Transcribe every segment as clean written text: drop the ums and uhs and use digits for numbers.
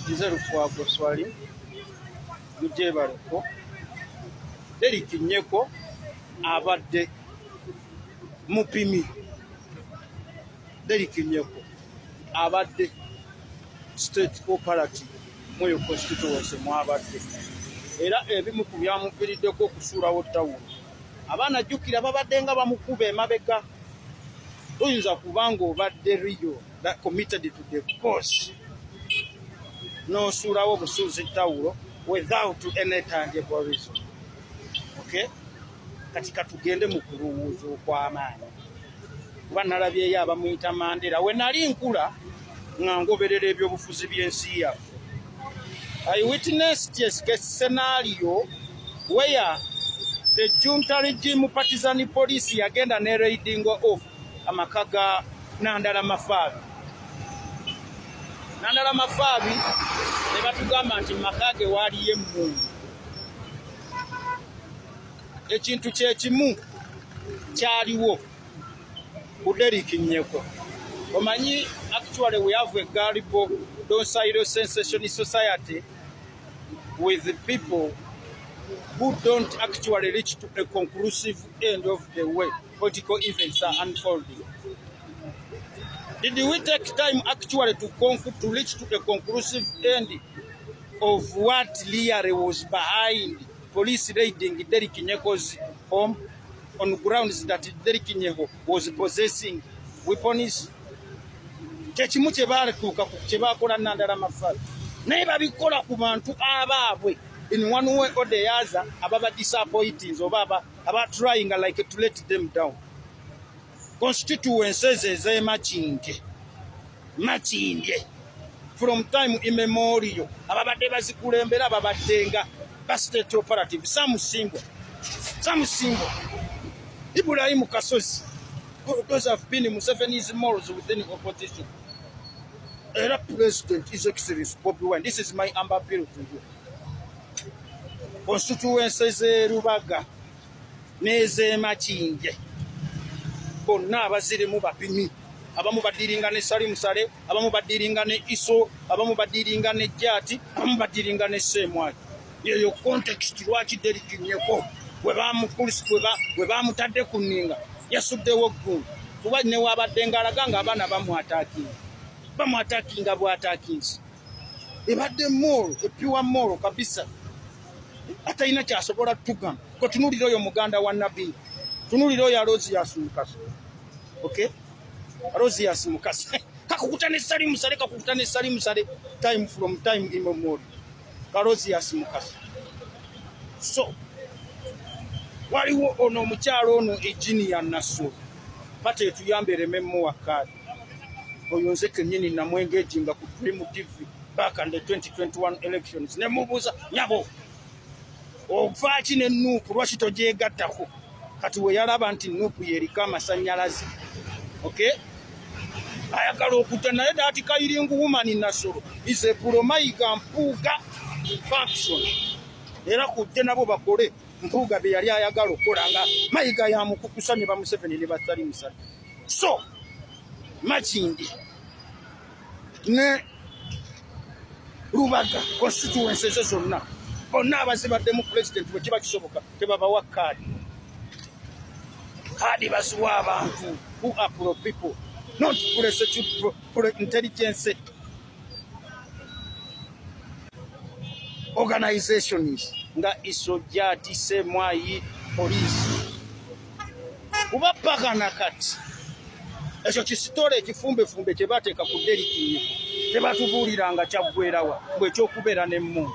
nze Lukwago Swali Mujebaleko Derrick Nyeko abadde mupimi. Derrick Nyeko abadde state cooperative Moyo constituency mwabadde era ebimu ku byamuviriddeko okusuulawo ttawulo. Abaana jjukira babadde nga bamukuba emabega. Toyinza kubanga obadde Rio that committed to the cause n'osuulawo busuuzi ttawulo without any tangible reason. Okay? Kati katugende mu kulowooza okw'amaanyi. Kuba nalabyeyo abamuyita Mandela. We nali nkula nga ngoberera ebyobufuzi by'ensi yaffe. I witnessed a scenario where the junta regime partisan police yagenda ne raiding off amaka ga Nandala Mafabi. Nandala Mafabi ne batugamba nti makage waliyo emmundu. Ekintu kyekimu kyaliwo ku Derrick Nyeko. Omanyi, actually we have a gullible docile sensationist society with the people who don't actually reach to a conclusive end of the way political events are unfolding. Did we take time actually to reach to a conclusive end of what really was behind police raiding Derrick Nyeko's home on grounds that Derrick Nyeko was possessing weapons? Kyekimu kye baalekuuka ku kye baakola Nandala Mafabi naye babikola ku bantu abaabwe in one way or the other ababa disappointing oba aba trying like to let them down. Constituencies ez'Emakindye from time immemorial ababadde bazikulembera babaddenga ba state operative Sam Simbo Ibrahim Kasozi. Those have been Museveni's morals within opposition. Era President His Excellency Bobi Wine, this is my humble appeal to you. Constituencies Rubaga n'ez'Emakindye bonna abazirimu bapimi. Abamu badiringa ne Salim Sale, abamu badiringa ne Iso, abamu badiringa ne Jati, abamu badiringa ne Semwali. Yeyo context lwaki Derrick Nyeko we bamutadde ku nninga yasuddewo ggulu kuba ne wabadde ngalaga nga abaana bamwatakinga bw'atakinsi. Ebadde moral, pure moral kabisa. Atalina kyasobola tugamba. Ko tunulira oyo muganda wa Nabi. Tunulira oyo Rosias Mukasa. Okay? Rosias Mukasa. Kakukuta ne Salim Sale time from time immemorial. Rosias Mukasa. So waliwo ono omukyalo ono Eginia Nassolo pate etuyambe erememu wakati oyo nze kennyini namwengejinga ku Dream TV back in the 2021 elections ne mubuuza nyabo ovaaki ne Nuupu lwaki togyegattako kati we yalaba nti Nuupu yeriko amasannyalaze. Okay? Ayagala okutta naye daati Kayiringu woman Nassolo is a pro-Mayiga Mpuuga faction era kujje nabo bakole Mpuuga be yali ayagala okukola nga Mayiga yamukukusa ne Museveni ne Salim Sale. So Makindye ne Rubaga constituencies zonna bonna abazibaddemu president bwe kiba kisoboka tebabawa kaadi basiwa abantu who are pro people, not for intelligence organizations nga Isojati Semwali police kuba pagana kati ekyo kisitole ekifumbe kye bateeka ku Derrick Nyeko tebatubuuliranga kyaggwerawa bw'ekyokubeera n'emmundu.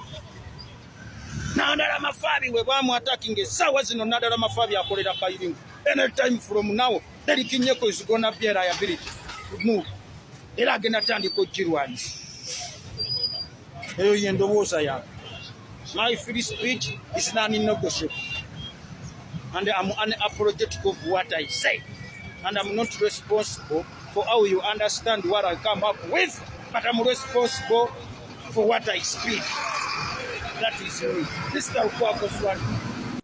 Nandala Mafabi we bamwatakinga essaawa zino Nandala Mafabi akolera Kayiringu. Any time from now Derrick Nyeko is gonna be a liability to move. Era agenda tandika ogirwanya. Eyo yendowooza yange. My free speech is non-negotiable. And I'm unapologetic of what I say. And I'm not responsible for how you understand what I come up with, but I'm responsible for what I speak. That is me. Mr. Lukwago Swali.